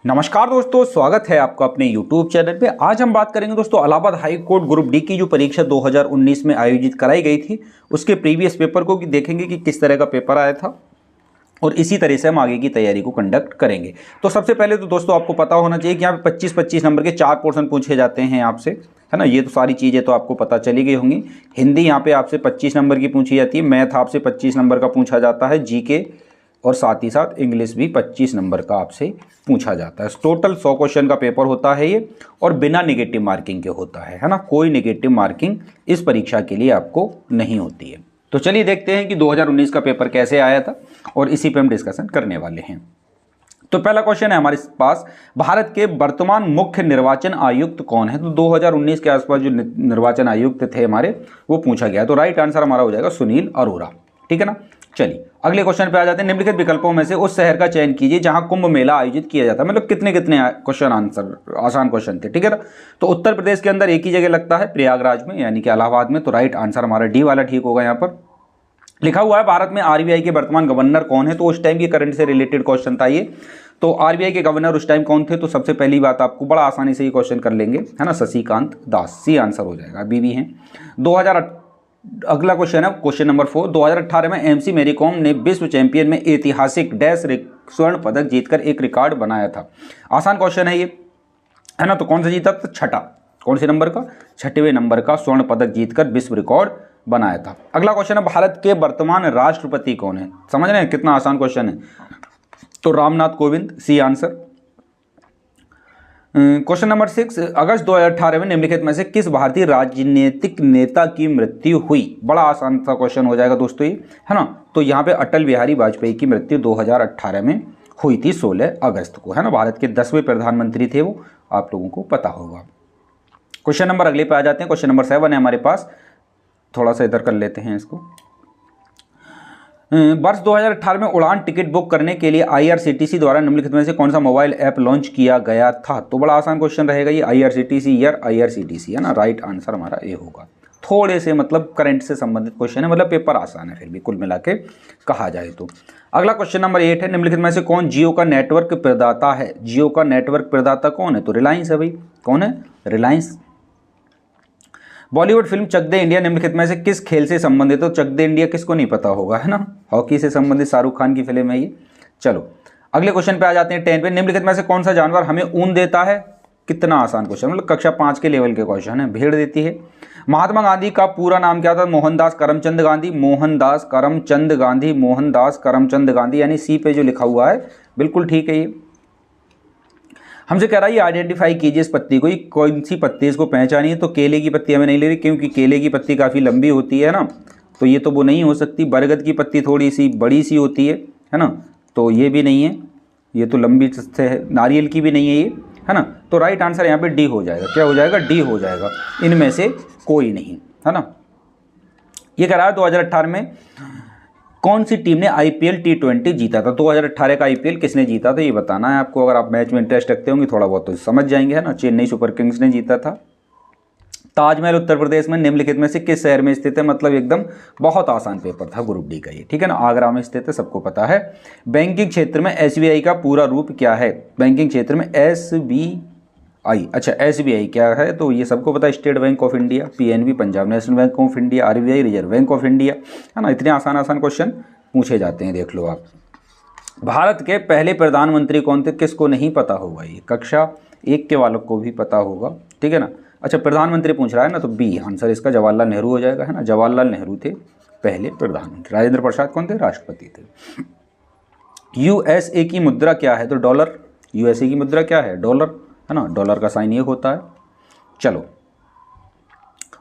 नमस्कार दोस्तों, स्वागत है आपका अपने YouTube चैनल पे। आज हम बात करेंगे दोस्तों Allahabad high court group D की जो परीक्षा 2019 में आयोजित कराई गई थी उसके प्रीवियस पेपर को देखेंगे कि किस तरह का पेपर आया था और इसी तरह से हम आगे की तैयारी को कंडक्ट करेंगे। तो सबसे पहले तो दोस्तों आपको पता होना चाहिए कि यहाँ पे 25-25 नंबर के 4 पोर्शन पूछे जाते हैं आपसे, है ना। ये तो सारी चीज़ें तो आपको पता चली गई होंगी। हिंदी यहाँ पे आपसे 25 नंबर की पूछी जाती है, मैथ आपसे 25 नंबर का पूछा जाता है, जीके और साथ ही साथ इंग्लिश भी 25 नंबर का आपसे पूछा जाता है। टोटल 100 क्वेश्चन का पेपर होता है ये, और बिना नेगेटिव मार्किंग के होता है ना। कोई नेगेटिव मार्किंग इस परीक्षा के लिए आपको नहीं होती है। तो चलिए देखते हैं कि 2019 का पेपर कैसे आया था और इसी पे हम डिस्कशन करने वाले हैं। तो पहला क्वेश्चन है हमारे पास, भारत के वर्तमान मुख्य निर्वाचन आयुक्त कौन है। तो 2019 के आसपास जो निर्वाचन आयुक्त थे हमारे, वो पूछा गया। तो राइट आंसर हमारा हो जाएगा सुनील अरोड़ा, ठीक है ना। चलिए अगले क्वेश्चन पे आ जाते हैं। निम्नलिखित विकल्पों में से उस शहर का चयन कीजिए जहां कुंभ मेला आयोजित किया जाता है। मतलब कितने कितने क्वेश्चन आंसर आसान क्वेश्चन थे, ठीक है ना। तो उत्तर प्रदेश के अंदर एक ही जगह लगता है, प्रयागराज में, यानी कि इलाहाबाद में। तो राइट आंसर हमारा डी वाला ठीक होगा। यहाँ पर लिखा हुआ है भारत में आरबीआई के वर्तमान गवर्नर कौन है। तो उस टाइम के करंट से रिलेटेड क्वेश्चन था ये। तो आरबीआई के गवर्नर उस टाइम कौन थे। तो सबसे पहली बात आपको बड़ा आसानी से ये क्वेश्चन कर लेंगे, है ना, शशिकांत दास। सी आंसर हो जाएगा, अभी भी हैं 2000। अगला क्वेश्चन है क्वेश्चन नंबर 4। 2018 में एमसी मैरी कॉम ने विश्व चैंपियन में ऐतिहासिक डैश स्वर्ण पदक जीतकर एक रिकॉर्ड बनाया था। आसान क्वेश्चन है ये, है ना। तो कौन सा जीता था? छठा। कौन से नंबर का? 6वें नंबर का स्वर्ण पदक जीतकर विश्व रिकॉर्ड बनाया था। अगला क्वेश्चन है भारत के वर्तमान राष्ट्रपति कौन है। समझ रहे हैं कितना आसान क्वेश्चन है। तो Ramnath Kovind, C answer. Question number 6, अगस्त 2018 में निम्नलिखित में से किस भारतीय राजनीतिक नेता की मृत्यु हुई। बड़ा आसान सा क्वेश्चन हो जाएगा दोस्तों ये, है ना। तो यहाँ पे अटल बिहारी वाजपेयी की मृत्यु 2018 में हुई थी, 16 अगस्त को, है ना। भारत के 10वें प्रधानमंत्री थे वो, आप लोगों को पता होगा। क्वेश्चन नंबर अगले पे आ जाते हैं। क्वेश्चन नंबर 7 है हमारे पास, थोड़ा सा इधर कर लेते हैं इसको। वर्ष 2018 में उड़ान टिकट बुक करने के लिए आईआरसीटीसी द्वारा निम्नलिखित में से कौन सा मोबाइल ऐप लॉन्च किया गया था। तो बड़ा आसान क्वेश्चन रहेगा ये, आईआरसीटीसी ईयर आईआरसीटीसी, है ना। राइट आंसर हमारा ए होगा। थोड़े से मतलब करंट से संबंधित क्वेश्चन है, मतलब पेपर आसान है फिर भी कुल मिला के कहा जाए तो। अगला क्वेश्चन नंबर 8 है, निम्नलिखित में से कौन जियो का नेटवर्क प्रदाता है। जियो का नेटवर्क प्रदाता कौन है। तो रिलायंस है भाई। कौन है? रिलायंस। बॉलीवुड फिल्म चक दे इंडिया निम्नलिखित में से किस खेल से संबंधित है। तो चक दे इंडिया किसको नहीं पता होगा, है ना। हॉकी से संबंधित शाहरुख खान की फिल्म है ये। चलो अगले क्वेश्चन पे आ जाते हैं 10 पे। निम्नलिखित में से कौन सा जानवर हमें ऊन देता है। कितना आसान क्वेश्चन, मतलब कक्षा 5 के लेवल के क्वेश्चन है। भेड़ देती है। महात्मा गांधी का पूरा नाम क्या था। मोहनदास करमचंद गांधी। मोहनदास करमचंद गांधी। मोहनदास करमचंद गांधी, यानी सी पे जो लिखा हुआ है बिल्कुल ठीक है ये। हमसे कह रहा है ये आइडेंटिफाई कीजिए इस पत्ती को, कौन सी पत्ती इसको पहचानिए। तो केले की पत्ती हमें नहीं ले रही, क्योंकि केले की पत्ती काफ़ी लंबी होती है ना, तो ये तो वो नहीं हो सकती। बरगद की पत्ती थोड़ी सी बड़ी सी होती है ना, तो ये भी नहीं है, ये तो लंबी से है। नारियल की भी नहीं है ये, है ना। तो राइट आंसर यहाँ पे डी हो जाएगा। क्या हो जाएगा? डी हो जाएगा। इनमें से कोई नहीं, है ना। ये कह रहा है 2018 में कौन सी टीम ने आईपीएल T20 जीता था। 2018 का आईपीएल किसने जीता था ये बताना है आपको। अगर आप मैच में इंटरेस्ट रखते होंगे थोड़ा बहुत तो समझ जाएंगे, है ना। चेन्नई सुपर किंग्स ने जीता था। ताजमहल उत्तर प्रदेश में निम्नलिखित में से किस शहर में स्थित है। मतलब एकदम बहुत आसान पेपर था ग्रुप डी का ये, ठीक है ना। आगरा में स्थित है, सबको पता है। बैंकिंग क्षेत्र में एसबीआई का पूरा रूप क्या है। बैंकिंग क्षेत्र में एसबीआई, अच्छा एसबीआई क्या है। तो ये सबको पता है, state bank of India, PNB Punjab national bank of India, RBI reserve bank of India, है ना। इतने आसान आसान क्वेश्चन पूछे जाते हैं, देख लो आप। भारत के पहले प्रधानमंत्री कौन थे, किसको नहीं पता होगा ये। कक्षा 1 के वालों को भी पता होगा, ठीक है ना। अच्छा प्रधानमंत्री पूछ रहा है ना, तो बी आंसर इसका जवाहरलाल नेहरू हो जाएगा, है ना। जवाहरलाल नेहरू थे पहले प्रधानमंत्री। राजेंद्र प्रसाद कौन थे? राष्ट्रपति थे। यूएसए की मुद्रा क्या है। तो डॉलर। यूएसए की मुद्रा क्या है? डॉलर, है ना। डॉलर का साइन ये होता है। चलो,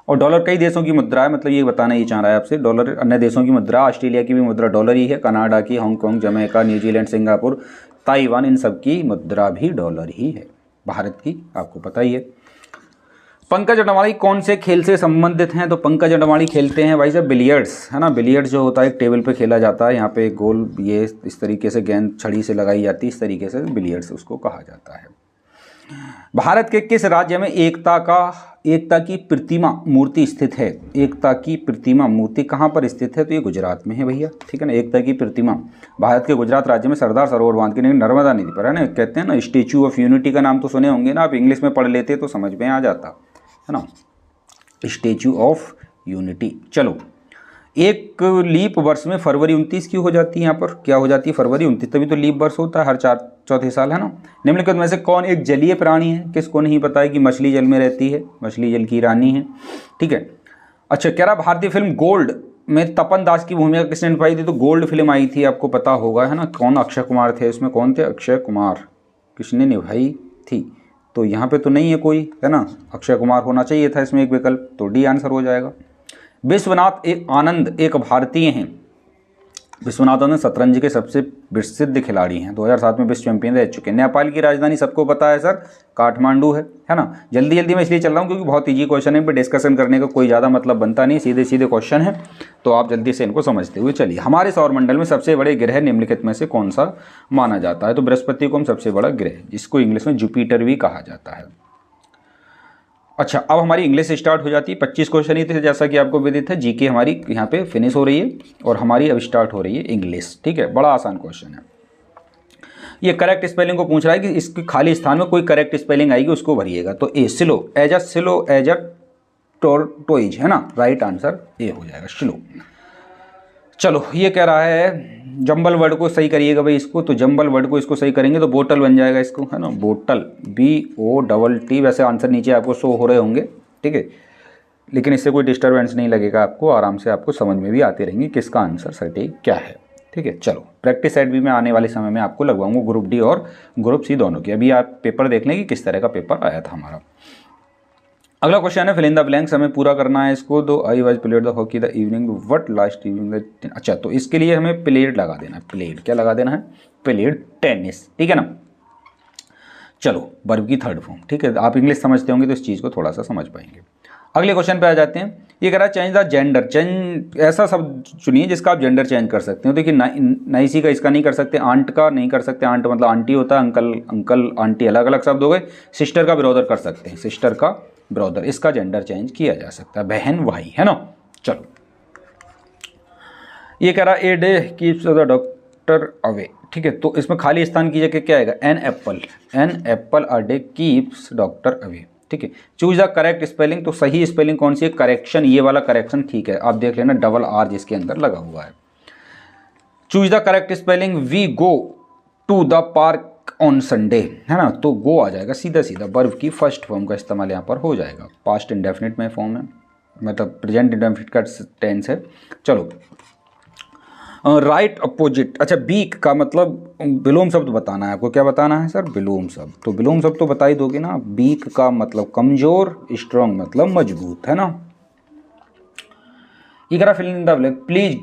और डॉलर कई देशों की मुद्रा है, मतलब ये बताना ही चाह रहा है आपसे। डॉलर अन्य देशों की मुद्रा, ऑस्ट्रेलिया की भी मुद्रा डॉलर ही है, कनाडा की, Hong Kong, Jamaica, New Zealand, Singapore, Taiwan, इन सब की मुद्रा भी डॉलर ही है। भारत की आपको पता ही है। पंकज अडवाणी कौन से खेल से संबंधित हैं। तो पंकज अडवाणी खेलते हैं भाई साहब बिलियर्ड्स, है ना। बिलियर्ड्स जो होता है एक टेबल पे खेला जाता है, यहाँ पे एक गोल ये इस तरीके से गेंद छड़ी से लगाई जाती है, इस तरीके से बिलियर्ड्स उसको कहा जाता है। भारत के किस राज्य में एकता की प्रतिमा मूर्ति स्थित है? एकता की प्रतिमा मूर्ति कहाँ पर स्थित है? तो ये गुजरात में है भैया, ठीक है ना। एकता की प्रतिमा भारत के गुजरात राज्य में सरदार सरोवर बांध के नर्मदा नदी पर है ना। कहते हैं ना स्टेच्यू ऑफ यूनिटी का नाम तो सुने होंगे ना, आप इंग्लिश में पढ़ लेते तो समझ में आ जाता है ना, स्टेच्यू ऑफ यूनिटी। चलो, एक लीप वर्ष में फरवरी 29 की हो जाती है, यहाँ पर क्या हो जाती है? फरवरी 29, तभी तो लीप वर्ष होता है हर चौथे साल, है ना। निम्नलिखित में से कौन एक जलीय प्राणी है? किसको नहीं पता है कि मछली जल में रहती है, मछली जल की रानी है, ठीक है। अच्छा, कह रहा भारतीय फिल्म गोल्ड में तपन दास की भूमिका किसने निभाई थी? तो गोल्ड फिल्म आई थी, आपको पता होगा, है ना। कौन? अक्षय कुमार थे इसमें। कौन थे? अक्षय कुमार। किसने निभाई थी? तो यहाँ पे तो नहीं है कोई, है ना। अक्षय कुमार होना चाहिए था इसमें एक विकल्प, तो डी आंसर हो जाएगा। विश्वनाथ आनंद एक भारतीय हैं। विश्वनाथ आनंद शतरंज के सबसे प्रसिद्ध खिलाड़ी हैं, 2007 में विश्व चैंपियन रह चुके हैं। नेपाल की राजधानी सबको पता है सर, काठमांडू है ना। जल्दी जल्दी मैं इसलिए चल रहा हूँ क्योंकि बहुत ईजी क्वेश्चन है, पे डिस्कशन करने का कोई ज़्यादा मतलब बनता नहीं, सीधे सीधे क्वेश्चन है, तो आप जल्दी से इनको समझते हुए चलिए। हमारे सौरमंडल में सबसे बड़े ग्रह निम्नलिखित में से कौन सा माना जाता है? तो बृहस्पति को हम सबसे बड़ा ग्रह, जिसको इंग्लिश में जुपिटर भी कहा जाता है। अच्छा, अब हमारी इंग्लिश स्टार्ट हो जाती है। 25 क्वेश्चन ही थे जैसा कि आपको विदित है। जीके हमारी यहाँ पे फिनिश हो रही है और हमारी अब स्टार्ट हो रही है इंग्लिश, ठीक है। बड़ा आसान क्वेश्चन है ये। करेक्ट स्पेलिंग को पूछ रहा है कि इसके खाली स्थान में कोई करेक्ट स्पेलिंग आएगी उसको भरिएगा। तो ए सिलो एज अ टोरटोइज, है ना। राइट आंसर ए हो जाएगा, सिलो। चलो, ये कह रहा है जंबल वर्ड को सही करिएगा भाई इसको। तो जंबल वर्ड को इसको सही करेंगे तो बोतल बन जाएगा इसको, है ना। बोतल, BOTT। वैसे आंसर नीचे आपको शो हो रहे होंगे, ठीक है, लेकिन इससे कोई डिस्टर्बेंस नहीं लगेगा आपको, आराम से आपको समझ में भी आती रहेंगी किसका आंसर सटीक क्या है, ठीक है। चलो, प्रैक्टिस सेट भी मैं आने वाले समय में आपको लगवाऊंगा, ग्रुप डी और ग्रुप सी दोनों की। अभी आप पेपर देख लें कि किस तरह का पेपर आया था हमारा। अगला क्वेश्चन है फिल इन द ब्लैंक्स, हमें पूरा करना है इसको। तो I was played the hockey the evening what last evening. अच्छा, तो इसके लिए हमें प्लेड लगा देना है। प्लेड क्या लगा देना है? प्लेड टेनिस, ठीक है ना। चलो, वर्ब की थर्ड फॉर्म, ठीक है। आप इंग्लिश समझते होंगे तो इस चीज़ को थोड़ा सा समझ पाएंगे। अगले क्वेश्चन पे आ जाते हैं। ये कह रहा है चेंज द जेंडर। चेंज ऐसा शब्द चुनिए जिसका आप जेंडर चेंज कर सकते हो। देखिए, नाइसी का इसका नहीं कर सकते, आंट का नहीं कर सकते, आंट मतलब आंटी होता है, अंकल आंटी अलग अलग शब्द हो गए। सिस्टर का ब्रदर कर सकते हैं, सिस्टर का ब्रदर, इसका जेंडर चेंज किया जा सकता है, बहन भाई, है ना। चलो, ये कह रहा है a day keeps the doctor away, ठीक है। तो इसमें खाली स्थान की जगह क्या आएगा? An apple a day keeps doctor away, ठीक है। Choose the correct spelling. तो सही स्पेलिंग कौन सी है? करेक्शन, ये वाला करेक्शन, ठीक है। आप देख लेना डबल आर जिसके अंदर लगा हुआ है। Choose the correct spelling. We go to the park on Sunday, है ना। तो गो आ जाएगा सीधा सीधा, वर्ब की फर्स्ट फॉर्म का इस्तेमाल यहाँ पर हो जाएगा। पास्ट इंडेफिनिट में फॉर्म है, मतलब प्रेजेंट इंडेफिनिट का टेंस है। चलो, राइट अपोजिट। अच्छा, बीक का मतलब विलोम शब्द बताना है आपको। क्या बताना है सर? विलोम शब्द। तो विलोम शब्द तो बता ही दोगे ना। बीक का मतलब कमजोर, स्ट्रॉन्ग मतलब मजबूत, है ना। ये करा fill in the blank. Please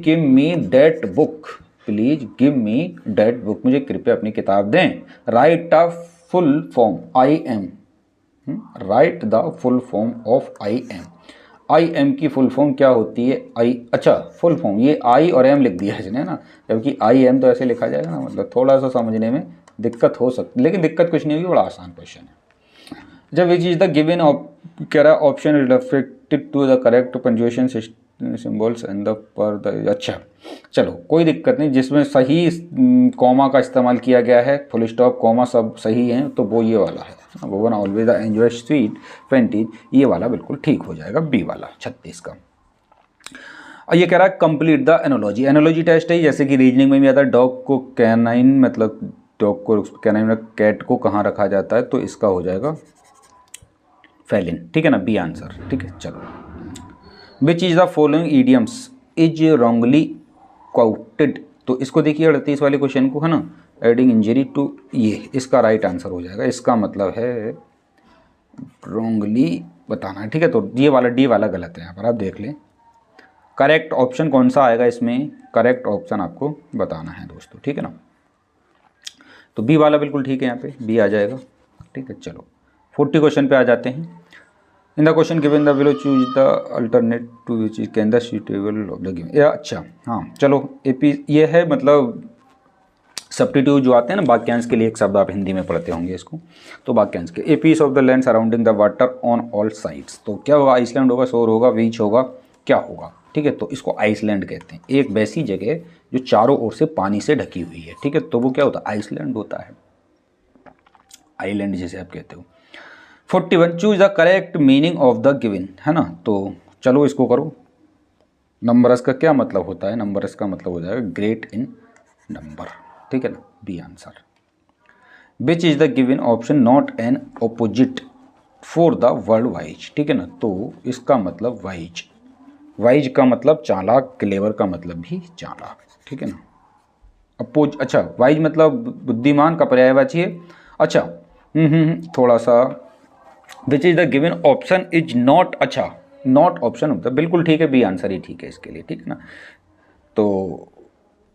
give me that book. Please give me that book, मुझे कृपया अपनी किताब दें। Write a full form I M. Write the full form of I M. I M की फुल फॉर्म क्या होती है? आई, अच्छा फुल फॉर्म, ये आई और एम लिख दिया इसने ना, जबकि आई एम तो ऐसे लिखा जाएगा ना। मतलब थोड़ा सा समझने में दिक्कत हो सकती, लेकिन दिक्कत कुछ नहीं होगी, बड़ा आसान क्वेश्चन है। जब विच इज द गिवन कह रहा option is reflected to the correct punctuation symbols and the पर द। अच्छा, चलो कोई दिक्कत नहीं, जिसमें सही कॉमा का इस्तेमाल किया गया है, फुल स्टॉप कॉमा सब सही है, तो वो ये वाला है। वो वन ऑलवेज एंजॉय स्वीट फेंटीज, ये वाला बिल्कुल ठीक हो जाएगा, बी वाला 36 का। और ये कह रहा है complete the analogy. Analogy test है जैसे कि रीजनिंग में भी आता है। डॉग को कैनाइन, मतलब डॉग को कैनाइन में कैट को कहाँ रखा जाता है? तो इसका हो जाएगा फेलिन, ठीक है ना, बी आंसर, ठीक है। चलो, which is the following idioms is wrongly quoted. तो इसको देखिए 38 वाले क्वेश्चन को, है ना। एडिंग इंजरी टू, ये इसका राइट आंसर हो जाएगा। इसका मतलब है रॉन्गली बताना है, ठीक है। तो ये वाला डी वाला गलत है, यहाँ पर आप देख लें। करेक्ट ऑप्शन कौन सा आएगा इसमें? करेक्ट ऑप्शन आपको बताना है दोस्तों, ठीक है ना। तो बी वाला बिल्कुल ठीक है, यहाँ पे बी आ जाएगा, ठीक है। चलो 40 क्वेश्चन पे आ जाते हैं। In the question given the below choose the alternate to which is can the suitable of the given. अच्छा हाँ, चलो एपी ये है, मतलब सब्स्टिट्यूट जो आते हैं ना वाक्यांश के लिए, एक शब्द आप हिंदी में पढ़ते होंगे इसको, तो वाक्यांश के a piece of the land surrounding the water on all sides, तो क्या होगा, आइसलैंड होगा, शोर होगा, बीच होगा, क्या होगा, ठीक है, तो इसको आइसलैंड कहते हैं। एक वैसी जगह जो चारों ओर से पानी से ढकी हुई है, ठीक है, तो वो क्या होता है, आइसलैंड होता है, आइलैंड जिसे आप कहते हो। 41 choose the correct meaning of the given, है ना, तो चलो इसको करो। नंबरस का क्या मतलब होता है, नंबरस का मतलब हो जाएगा ग्रेट इन नंबर, ठीक है ना, B answer. Which is the given option not an opposite for the word wise, ठीक है ना, तो इसका मतलब वाइज, वाइज का मतलब चालाक, क्लेवर का मतलब भी चालाक, ठीक है ना। अच्छा, वाइज मतलब बुद्धिमान का पर्यायवाची है। अच्छा थोड़ा सा, विच is the given option is not, अच्छा नॉट ऑप्शन होता है, बिल्कुल ठीक है, बी आंसर ही ठीक है इसके लिए, ठीक है ना। तो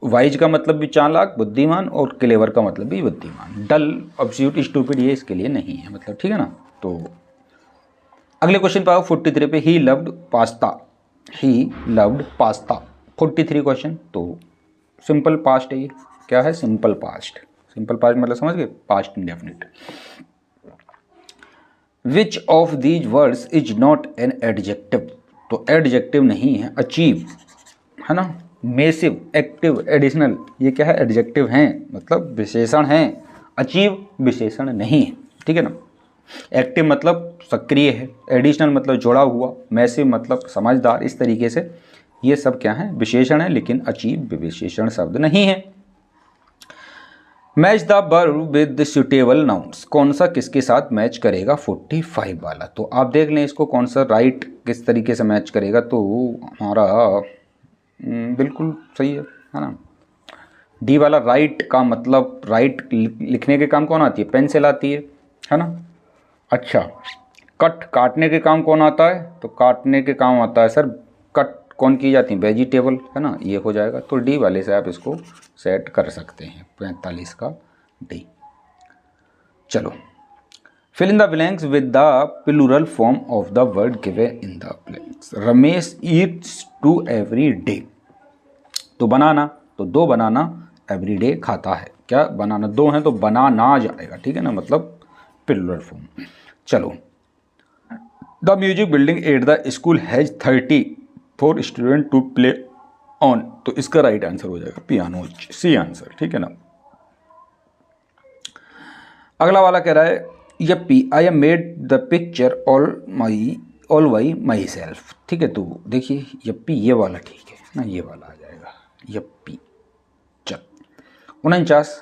वाइज का मतलब भी चालाक, बुद्धिमान, और क्लेवर का मतलब भी बुद्धिमान। डल, ऑब्स्यूट, स्टूपिड ये इसके लिए नहीं है, मतलब, ठीक है ना। तो अगले क्वेश्चन पे आओ 43 पे, he loved pasta, he loved pasta, 43 question. तो सिंपल पास्ट है ये, क्या है, सिंपल पास्ट, सिंपल पास्ट मतलब समझ गए, past indefinite. Which of these words is not an adjective, तो एडजेक्टिव नहीं है, अचीव, है ना, मेसिव, एक्टिव, एडिशनल, ये क्या है, एडजेक्टिव हैं, मतलब विशेषण हैं, अचीव विशेषण नहीं है, ठीक है ना। एक्टिव मतलब सक्रिय है, एडिशनल मतलब जुड़ा हुआ, मैसिव मतलब समझदार, इस तरीके से ये सब क्या है, विशेषण है, लेकिन अचीव विशेषण शब्द नहीं है। Match the verb with suitable nouns, कौन सा किसके साथ मैच करेगा 45 वाला, तो आप देख लें इसको, कौन सा राइट किस तरीके से मैच करेगा, तो हमारा बिल्कुल सही है ना। डी वाला राइट का मतलब, राइट लिखने के काम कौन आती है, पेंसिल आती है ना। अच्छा, कट काटने के काम कौन आता है, तो काटने के काम आता है सर, कट कौन की जाती है, वेजिटेबल, है ना, ये हो जाएगा। तो डी वाले से आप इसको सेट कर सकते हैं, 45 का डी। चलो, fill in the blanks with the plural form of the word given in the blanks. Ramesh eats two every day, तो बनाना, तो 2 बनाना एवरी डे खाता है, क्या बनाना 2 हैं, तो बनाना जाएगा, ठीक है ना, मतलब प्लूरल फॉर्म। चलो, the music building at the school has 30 for student to play on, तो इसका राइट आंसर हो जाएगा पियानो, सी आंसर, ठीक है ना। अगला वाला कह रहा है, Yuppie I am made the picture all by my self, ठीक है, तो देखिए यप्पी ये वाला ठीक है ना, ये वाला आ जाएगा यप्पी। चल 49,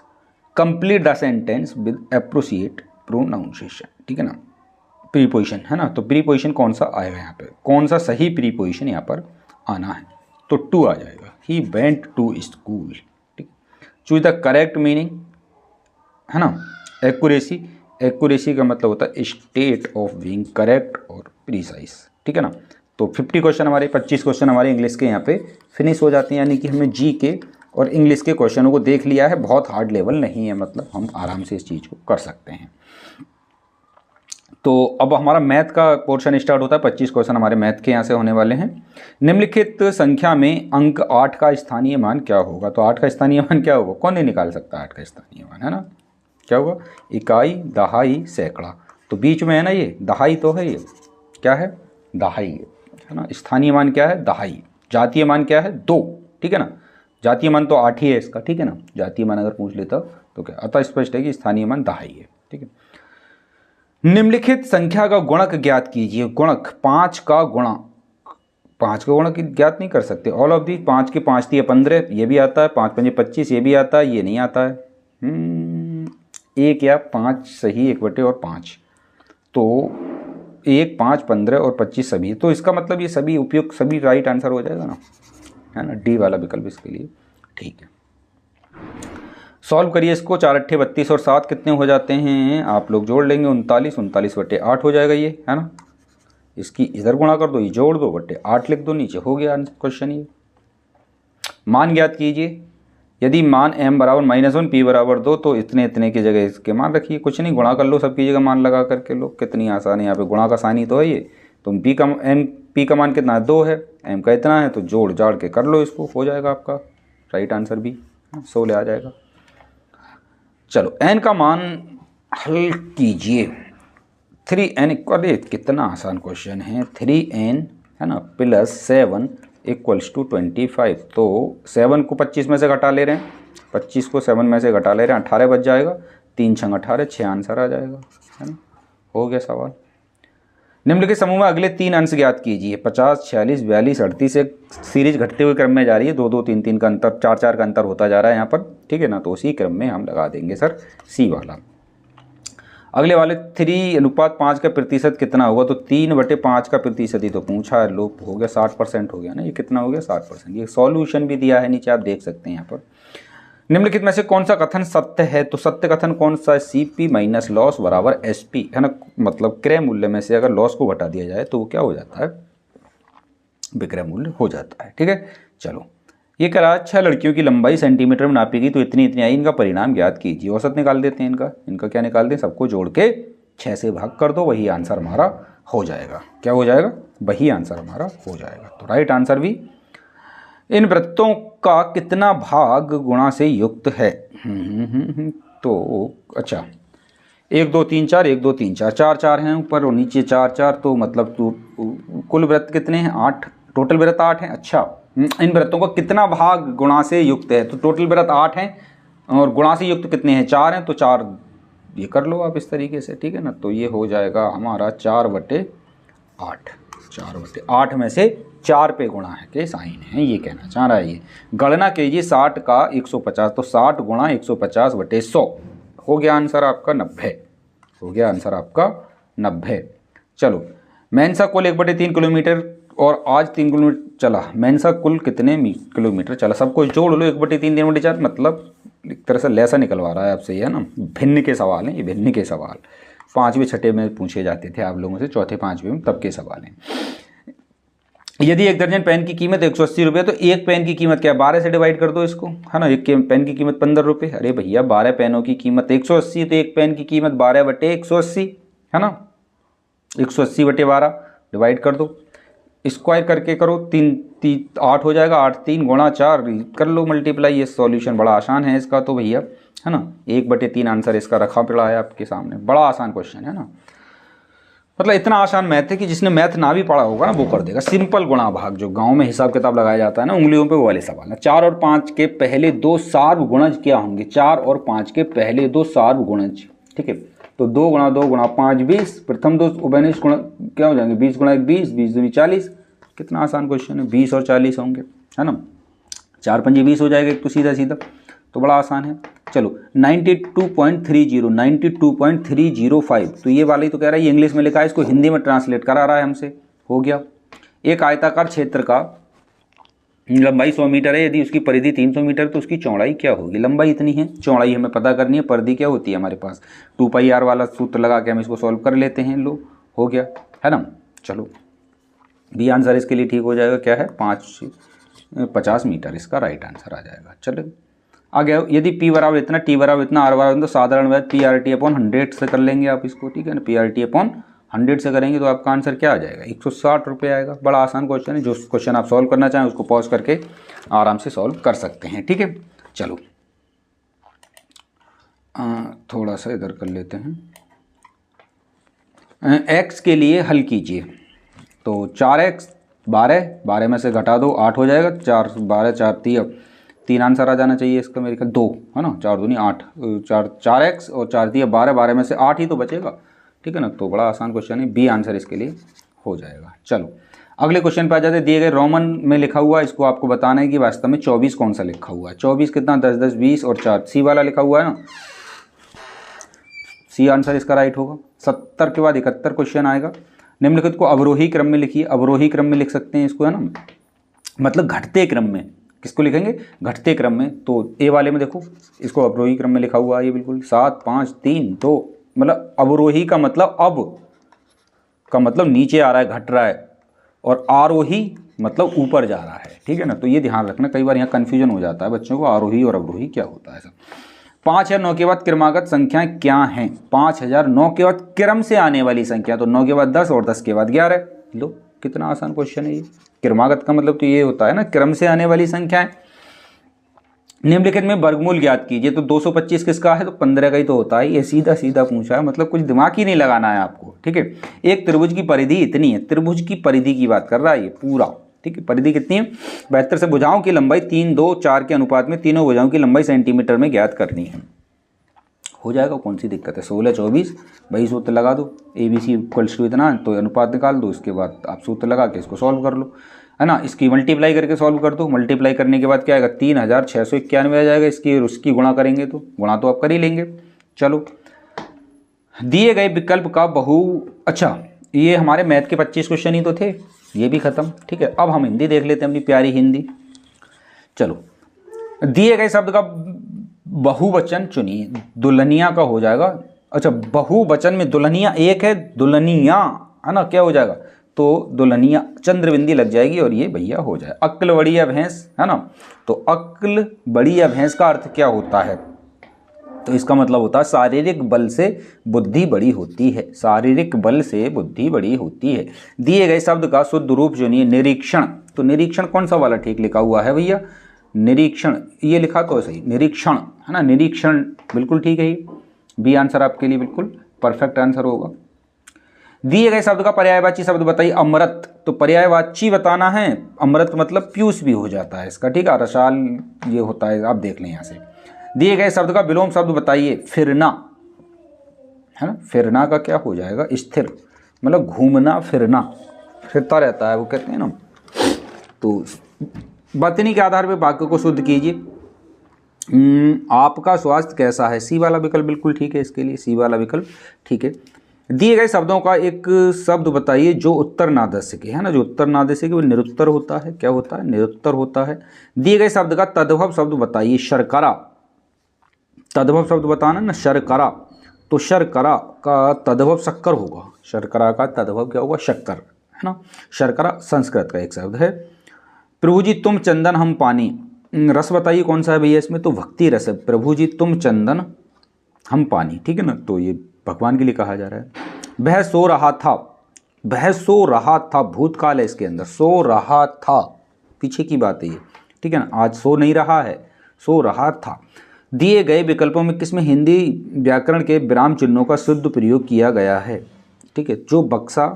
complete the sentence with appropriate pronunciation, ठीक है ना, प्रीपोजिशन, है ना, तो प्रीपोजिशन कौन सा आएगा यहाँ पे, कौन सा सही प्रीपोजिशन यहाँ पर आना है, तो 2 आ जाएगा, ही वेंट टू स्कूल, ठीक। चूज द करेक्ट मीनिंग, है ना, एक्यूरेसी, एक्यूरेसी का मतलब होता है स्टेट ऑफ बीइंग करेक्ट और प्रिसाइज, ठीक है ना। तो 50 क्वेश्चन हमारे, 25 क्वेश्चन हमारे इंग्लिश के यहाँ पे फिनिश हो जाते हैं, यानी कि हमने जी के और इंग्लिश के क्वेश्चनों को देख लिया है, बहुत हार्ड लेवल नहीं है, मतलब हम आराम से इस चीज़ को कर सकते हैं। तो अब हमारा मैथ का पोर्शन स्टार्ट होता है, 25 क्वेश्चन हमारे मैथ के यहाँ से होने वाले हैं। निम्नलिखित संख्या में अंक 8 का स्थानीय मान क्या होगा, तो 8 का स्थानीय मान क्या होगा, कौन नहीं निकाल सकता 8 का स्थानीय मान, है ना, क्या होगा, इकाई, दहाई, सैकड़ा, तो बीच में है ना ये दहाई, तो है ये क्या है, दहाई है ना। स्थानीय मान क्या है, दहाई। जातीय मान क्या है, 2, ठीक है ना, जातीय मान तो 8 ही है इसका, ठीक है ना, जातीय मान अगर पूछ लेता तो क्या, अतः स्पष्ट है कि स्थानीय मान दहाई है, ठीक है। निम्नलिखित संख्या का गुणक ज्ञात कीजिए, गुणक 5 का गुणा, 5 का गुणक ज्ञात नहीं कर सकते, ऑल ऑफ दी, 5 के 5 दिए 15, ये भी आता है, 5 पंजे 25, ये भी आता है, ये नहीं आता है, 1 या 5 सही, 1/5, तो 1, 5, 15 और 25 सभी, तो इसका मतलब ये सभी उपयुक्त, सभी राइट आंसर हो जाएगा ना, है ना, डी वाला विकल्प इसके लिए ठीक है। सॉल्व करिए इसको, 4 8 32 और 7 कितने हो जाते हैं, आप लोग जोड़ लेंगे 39, 39/8 हो जाएगा ये, है ना। इसकी इधर गुणा कर दो, ये जोड़ दो, 8 लिख दो, नीचे हो गया क्वेश्चन ये। मान ज्ञात कीजिए, यदि मान m बराबर -1 p बराबर 2, तो इतने इतने की जगह इसके मान रखिए, कुछ नहीं, गुणा कर लो, सबकी जगह मान लगा करके लो, कितनी आसान है, यहाँ पे गुणा का सानी तो है ये, तो p का मान कितना है, 2 है, m का इतना है, तो जोड़ जाड़ के कर लो इसको, हो जाएगा आपका राइट आंसर भी 16 आ जाएगा। चलो n का मान हल कीजिए। 3n इक्वल, कितना आसान क्वेश्चन है। 3n है ना प्लस 7 इक्वल्स टू 25। तो 7 को 25 में से घटा ले रहे हैं, 25 को 7 में से घटा ले रहे हैं, 18 बच जाएगा। 3 छंग 18, 6 आंसर आ जाएगा, है ना। हो गया सवाल। निम्नलिखित समूह में अगले 3 अंश ज्ञात कीजिए। 50, 46, 42, 38 एक सीरीज घटते हुए क्रम में जा रही है। 2, 2, 3, 3 का अंतर, 4, 4 का अंतर होता जा रहा है यहाँ पर, ठीक है ना। तो उसी क्रम में हम लगा देंगे सर सी वाला। अगले वाले 3:5 का प्रतिशत कितना होगा। तो 3/5 का प्रतिशत ही तो पूछा है। लोग हो गया 60% हो गया ना। ये कितना हो गया 60%। ये सॉल्यूशन भी दिया है नीचे, आप देख सकते हैं यहाँ पर। निम्नलिखित में से कौन सा कथन सत्य है। तो सत्य कथन कौन सा है। CP माइनस लॉस बराबर SP, है ना। मतलब क्रय मूल्य में से अगर लॉस को घटा दिया जाए तो वो क्या हो जाता है, विक्रय मूल्य हो जाता है, ठीक है। चलो, ये करा 6 लड़कियों की लंबाई सेंटीमीटर में नापी गई तो इतनी इतनी आई। इनका परिणाम ज्ञात कीजिए। औसत निकाल देते हैं इनका क्या निकाल दें, सबको जोड़ के 6 से भाग कर दो, वही आंसर हमारा हो जाएगा। क्या हो जाएगा, वही आंसर हमारा हो जाएगा। तो राइट आंसर भी। इन वृत्तों का कितना भाग गुणा से युक्त है। तो अच्छा, 1 2 3 4, 1 2 3 4, 4 4 हैं ऊपर और नीचे 4 4, तो मतलब कुल वृत्त कितने हैं 8, टोटल वृत्त 8 हैं। अच्छा, इन वृत्तों का कितना भाग गुणा से युक्त है। तो टोटल वृत्त 8 हैं और गुणा से युक्त कितने हैं, 4 हैं। तो 4 ये कर लो आप इस तरीके से, ठीक है ना। तो ये हो जाएगा हमारा 4/8। 4/8 में से 4 पे गुणा है के साइन है, ये कहना चाह रहा है ये। गणना कीजिए 60 का 150, तो 60 गुणा 150/100 हो गया आंसर आपका 90। हो गया आंसर आपका 90। चलो, मेंसा कुल 1/3 किलोमीटर और आज 3 किलोमीटर चला। मेंसा कुल कितने किलोमीटर चला, सबको जोड़ लो। 1/3 3/4, मतलब एक तरह से लैसा निकलवा रहा है आपसे, है ना। भिन्न के सवाल हैं ये, भिन्न के सवाल 5वें 6ठे में पूछे जाते थे आप लोगों से, 4थे 5वें में तब के सवाल हैं। यदि 1 दर्जन पेन की कीमत 180 रुपये, तो एक पेन की कीमत क्या है, 12 से डिवाइड कर दो इसको, है ना। एक पेन की कीमत 15 रुपये। अरे भैया 12 पेनों की कीमत 180, तो एक पेन की कीमत 12/180, है ना। 180/12 डिवाइड कर दो, स्क्वायर करके करो, 8 हो जाएगा। 8 3 गुणा 4 कर लो मल्टीप्लाई। ये सॉल्यूशन बड़ा आसान है इसका तो भैया, है ना। 1/3 आंसर इसका रखा पड़ा है आपके सामने। बड़ा आसान क्वेश्चन है ना, मतलब इतना आसान मैथ है कि जिसने मैथ ना भी पढ़ा होगा ना वो कर देगा। सिंपल गुणा भाग जो गांव में हिसाब किताब लगाया जाता है ना उंगलियों पे, वो वाले सवाल है। 4 और 5 के पहले 2 सार्वगुणज क्या होंगे। 4 और 5 के पहले 2 सार्वगुणज, ठीक है। तो 2 गुणा 2 गुणा 5 20, प्रथम 2 उभयनिष्ठ गुणा क्या हो जाएंगे, 20 गुणा 1 20, 20 दूनी 40। कितना आसान क्वेश्चन है, 20 और 40 होंगे, है ना। 4 पंजे 20 हो जाएगा एक तो सीधा सीधा, तो बड़ा आसान है। चलो 92.30, 92.305, तो ये वाली तो कह रहा है ये इंग्लिश में लिखा है, इसको हिंदी में ट्रांसलेट करा रहा है हमसे। हो गया। एक आयताकार क्षेत्र का लंबाई 100 मीटर है, यदि उसकी परिधि 300 मीटर तो उसकी चौड़ाई क्या होगी। लंबाई इतनी है, चौड़ाई हमें पता करनी है, परिधि क्या होती है हमारे पास। 2πr वाला सूत्र लगा के हम इसको सॉल्व कर लेते हैं। लो हो गया, है ना। चलो बी आंसर इसके लिए ठीक हो जाएगा, क्या है 50 मीटर इसका राइट आंसर आ जाएगा। चलो आगे, यदि P बराबर इतना, T बराबर इतना, R बराबर तो साधारण बात PRT/100 से कर लेंगे आप इसको, ठीक है ना। PRT/100 से करेंगे तो आपका आंसर क्या आ जाएगा, 160 रुपये आएगा। बड़ा आसान क्वेश्चन है, जो क्वेश्चन आप सॉल्व करना चाहें उसको पॉज करके आराम से सॉल्व कर सकते हैं, ठीक है। चलो थोड़ा सा इधर कर लेते हैं। x के लिए हल कीजिए। तो 4x 12 में से घटा दो 8 हो जाएगा। 4 12 4 3 आंसर आ जाना चाहिए इसका मेरे ख्याल 2, है ना। 4 दूनी 8, 4x और 4 3 12, 12 में से 8 ही तो बचेगा, ठीक है ना। तो बड़ा आसान क्वेश्चन है, बी आंसर इसके लिए हो जाएगा। चलो अगले क्वेश्चन पे आ जाते हैं। दिए गए रोमन में लिखा हुआ है, इसको आपको बताना है कि वास्तव में 24 कौन सा लिखा हुआ है। 24 कितना, 10 10 20 और 4, सी वाला लिखा हुआ है ना, सी आंसर इसका राइट होगा। 70 के बाद 71 क्वेश्चन आएगा। निम्नलिखित को अवरोही क्रम में लिखिए। अवरोही क्रम में लिख सकते हैं इसको, है ना, मतलब घटते क्रम में। किसको लिखेंगे, घटते क्रम में। तो ए वाले में देखो इसको अवरोही क्रम में लिखा हुआ है, ये बिल्कुल 7 5 3 2, मतलब अवरोही का मतलब अब का मतलब नीचे आ रहा है, घट रहा है, और आरोही मतलब ऊपर जा रहा है, ठीक है ना। तो ये ध्यान रखना, कई बार यहाँ कन्फ्यूजन हो जाता है बच्चों को, आरोही और अवरोही क्या होता है। 5009 के बाद क्रमागत संख्याएं क्या हैं। 5009 के बाद क्रम से आने वाली संख्या, तो 9 के बाद 10 और 10 के बाद 11। लो कितना आसान क्वेश्चन है ये। क्रमागत का मतलब तो ये होता है ना, क्रम से आने वाली संख्याएं। निम्नलिखित में वर्गमूल ज्ञात कीजिए। तो 225 किसका है? तो 15 का ही तो होता है। ये सीधा सीधा पूछा है, मतलब कुछ दिमाग ही नहीं लगाना है आपको, ठीक है। एक त्रिभुज की परिधि इतनी है, त्रिभुज की परिधि की बात कर रहा है ये पूरा, ठीक है। परिधि कितनी है? 72 से भुजाओं की लंबाई 3, 2, 4 के अनुपात में तीनों भुजाओं की लंबाई सेंटीमीटर में ज्ञात करनी है। हो जाएगा, कौन सी दिक्कत है। 16, 24 वही सूत्र लगा दो, ABC इक्वल्स टू इतना, तो अनुपात निकाल दो, उसके बाद आप सूत्र लगा के इसको सॉल्व कर लो, है ना। इसकी मल्टीप्लाई करके सॉल्व कर दो, मल्टीप्लाई करने के बाद क्या आएगा? 3691 आ जाएगा। इसकी और उसकी गुणा करेंगे तो गुणा तो आप कर ही लेंगे। चलो, दिए गए विकल्प का अच्छा, ये हमारे मैथ के 25 क्वेश्चन ही तो थे, ये भी खत्म, ठीक है। अब हम हिंदी देख लेते हैं, अपनी प्यारी हिंदी। चलो, दिए गए शब्द का बहुवचन चुनिए। दुल्हनिया का हो जाएगा। अच्छा, बहुवचन में दुल्हनिया एक है, दुल्हनिया, है ना, क्या हो जाएगा? तो दुल्हनिया चंद्रबिंदी लग जाएगी और ये भैया हो जाए। अक्ल बड़ी या भैंस, है ना। तो अक्ल बड़ी या भैंस का अर्थ क्या होता है? तो इसका मतलब होता है शारीरिक बल से बुद्धि बड़ी होती है, शारीरिक बल से बुद्धि बड़ी होती है। दिए गए शब्द का शुद्ध रूप चुनिए। निरीक्षण। तो निरीक्षण कौन सा वाला ठीक लिखा हुआ है भैया? निरीक्षण, ये लिखा तो सही, निरीक्षण, है ना, निरीक्षण बिल्कुल ठीक है। बी आंसर आपके लिए बिल्कुल परफेक्ट आंसर होगा। दिए गए शब्द का पर्यायवाची शब्द बताइए। अमृत। तो पर्यायवाची बताना है। अमृत मतलब पीयूष भी हो जाता है इसका, ठीक है। रसाल ये होता है, आप देख लें यहाँ से। दिए गए शब्द का विलोम शब्द बताइए। फिरना, है ना। फिरना का क्या हो जाएगा? स्थिर, मतलब घूमना फिरना, फिरता रहता है वो, कहते हैं ना। तो बतनी के आधार पर वाक्य को शुद्ध कीजिए। आपका स्वास्थ्य कैसा है? सी वाला विकल्प बिल्कुल ठीक है इसके लिए, सी वाला विकल्प ठीक है। दिए गए शब्दों का एक शब्द बताइए जो उत्तर नादस्य के, है ना। जो उत्तर नादस्य के वो निरुत्तर होता है। क्या होता है? निरुत्तर होता है। दिए गए शब्द का तद्भव शब्द बताइए। शर्करा। तद्भव शब्द बताना ना, शर्करा। तो शर्करा का तद्भव शक्कर होगा। शर्करा का तद्भव क्या होगा? शक्कर, है ना। शर्करा संस्कृत का एक शब्द है। प्रभु जी तुम चंदन हम पानी। रस बताइए कौन सा है भैया इसमें? तो भक्ति रस है। प्रभु जी तुम चंदन हम पानी, ठीक है ना। तो ये भगवान के लिए कहा जा रहा है। वह सो रहा था। वह सो रहा था, भूतकाल है इसके अंदर। सो रहा था, पीछे की बात है ये, ठीक है ना। आज सो नहीं रहा है, सो रहा था। दिए गए विकल्पों में किसमें हिंदी व्याकरण के विराम चिन्हों का शुद्ध प्रयोग किया गया है? ठीक है। जो बक्सा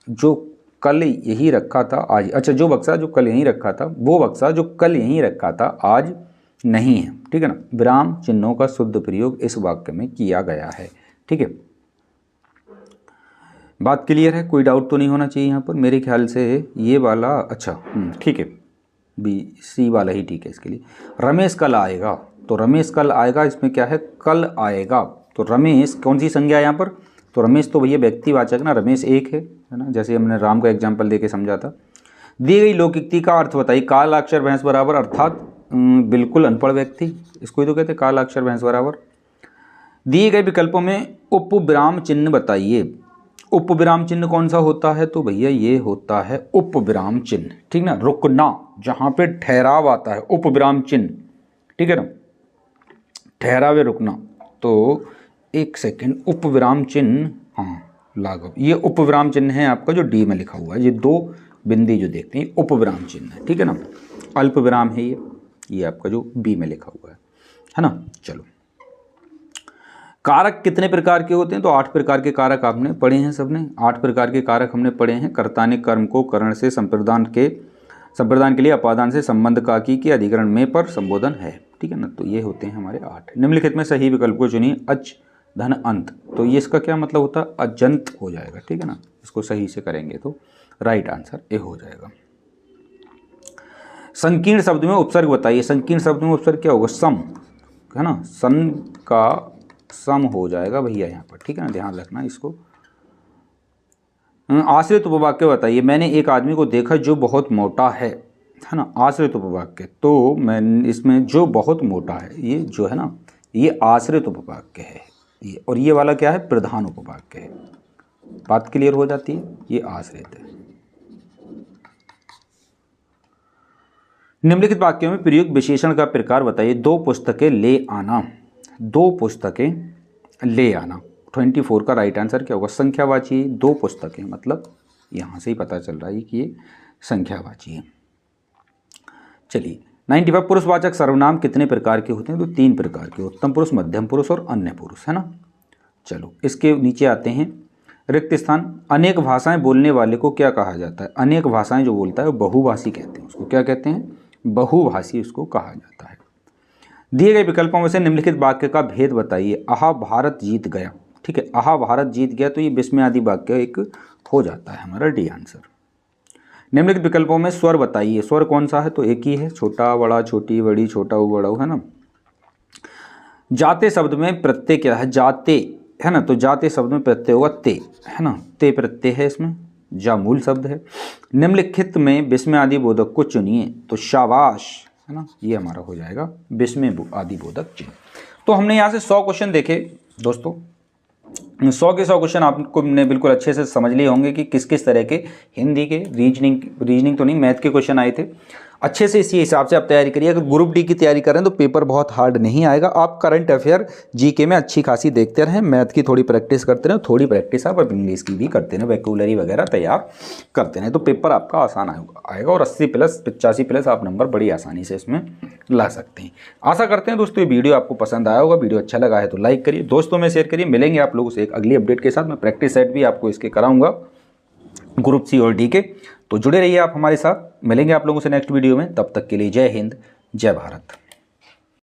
जो कल यही रखा था आज, अच्छा, जो बक्सा जो कल यहीं रखा था, वो बक्सा जो कल यहीं रखा था आज नहीं है, ठीक है ना। विराम चिन्हों का शुद्ध प्रयोग इस वाक्य में किया गया है, ठीक है। बात क्लियर है? कोई डाउट तो नहीं होना चाहिए यहाँ पर मेरे ख्याल से। ये वाला अच्छा, ठीक है, बी सी वाला ही ठीक है इसके लिए। रमेश कल आएगा। तो रमेश कल आएगा, इसमें क्या है? कल आएगा। तो रमेश कौन सी संज्ञा है यहाँ पर? तो रमेश तो भैया व्यक्तिवाचक ना, रमेश एक है ना, जैसे हमने राम का एग्जाम्पल देके समझा था। दी गई लोकोक्ति का अर्थ बताइए। काल अक्षर भैंस बराबर, अर्थात बिल्कुल अनपढ़ व्यक्ति, इसको ही तो कहते हैं काल अक्षर भैंस बराबर। दिए गए विकल्पों में उपविराम चिन्ह बताइए। उपविराम चिन्ह कौन सा होता है? तो भैया ये होता है उपविराम चिन्ह, ठीक ना। रुकना, जहां पे ठहराव आता है, उपविराम चिन्ह, ठीक है ना, ठहरावे रुकना। तो एक सेकेंड, उपविराम चिन्ह, हाँ लाघव, ये उपविराम चिन्ह है आपका जो डी में लिखा हुआ है। ये दो बिंदी जो देखते हैं उपविराम चिन्ह है, ठीक है ना। अल्प विराम है ये आपका जो बी में लिखा हुआ है ना। चलो, कारक कितने प्रकार के होते हैं? तो 8 प्रकार के कारक आपने पढ़े हैं सबने। 8 प्रकार के कारक हमने पढ़े हैं। कर्ता ने कर्म को करण से संप्रदान के लिए अपादान से संबंध का की के अधिकरण में पर संबोधन है, ठीक है ना। तो ये होते हैं हमारे 8। निम्नलिखित में सही विकल्प को चुनिए। अच धन अंत। तो ये इसका क्या मतलब होता है? अजंत हो जाएगा, ठीक है ना। इसको सही से करेंगे तो राइट आंसर ए हो जाएगा। संकीर्ण शब्द में उपसर्ग बताइए। संकीर्ण शब्द में उपसर्ग क्या होगा? सम, है ना। सन का सम हो जाएगा भैया यहाँ पर, ठीक है ना, ध्यान रखना इसको। आश्रित उपवाक्य बताइए। मैंने एक आदमी को देखा जो बहुत मोटा है ना। आश्रित उपवाक्य, तो मैं इसमें जो बहुत मोटा है, ये जो है ना, ये आश्रित उपवाक्य है ये, और ये वाला क्या है? प्रधान उपवाक्य है। बात क्लियर हो जाती है? ये आश्रित है। निम्नलिखित वाक्यों में प्रयुक्त विशेषण का प्रकार बताइए। 2 पुस्तकें ले आना। 2 पुस्तकें ले आना, 24 का राइट आंसर क्या होगा? संख्यावाची। 2 पुस्तकें मतलब यहाँ से ही पता चल रहा है कि ये संख्यावाची है। चलिए, 95 पुरुषवाचक सर्वनाम कितने प्रकार के होते हैं? तो 3 प्रकार के, उत्तम पुरुष, मध्यम पुरुष और अन्य पुरुष, है ना। चलो इसके नीचे आते हैं, रिक्त स्थान। अनेक भाषाएं बोलने वाले को क्या कहा जाता है? अनेक भाषाएं जो बोलता है वो बहुभाषी कहते हैं, उसको क्या कहते हैं? बहुभाषी उसको कहा जाता है। दिए गए विकल्पों में से निम्नलिखित वाक्य का भेद बताइए। आहा भारत जीत गया, ठीक है, आहा भारत जीत गया, तो ये विस्मयादि वाक्य एक हो जाता है हमारा डी आंसर। निम्नलिखित विकल्पों में स्वर बताइए, स्वर कौन सा है? तो एक ही है, छोटा बड़ा, छोटी बड़ी, छोटा बड़ा, है ना। जाते शब्द में प्रत्यय क्या है? जाते, है ना, तो जाते शब्द में प्रत्यय होगा ते, है ना, ते प्रत्यय है इसमें, जा मूल शब्द है। निम्नलिखित में विस्मय आदि बोधक को चुनिए, तो शाबाश, है ना, ये हमारा हो जाएगा विस्मय आदि बोधक चिन्ह। तो हमने यहाँ से 100 क्वेश्चन देखे दोस्तों, 100 के 100 क्वेश्चन आपको ने बिल्कुल अच्छे से समझ लिए होंगे कि किस किस तरह के हिंदी के रीजनिंग तो नहीं, मैथ के क्वेश्चन आए थे। अच्छे से इसी हिसाब से आप तैयारी करिए। अगर ग्रुप डी की तैयारी करें तो पेपर बहुत हार्ड नहीं आएगा। आप करंट अफेयर जीके में अच्छी खासी देखते रहें, मैथ की थोड़ी प्रैक्टिस करते रहें, थोड़ी प्रैक्टिस आप इंग्लिश की भी करते रहें, वोकैबुलरी वगैरह तैयार करते रहें, तो पेपर आपका आसान आएगा और 80 प्लस 85 प्लस आप नंबर बड़ी आसानी से इसमें ला सकते हैं। आशा करते हैं दोस्तों ये वीडियो आपको पसंद आया होगा। वीडियो अच्छा लगा है तो लाइक करिए, दोस्तों में शेयर करिए। मिलेंगे आप लोगों से एक अगली अपडेट के साथ। मैं प्रैक्टिस सेट भी आपको इसके कराऊंगा ग्रुप सी और डी के, तो जुड़े रहिए आप हमारे साथ। मिलेंगे आप लोगों से नेक्स्ट वीडियो में, तब तक के लिए जय हिंद, जय भारत।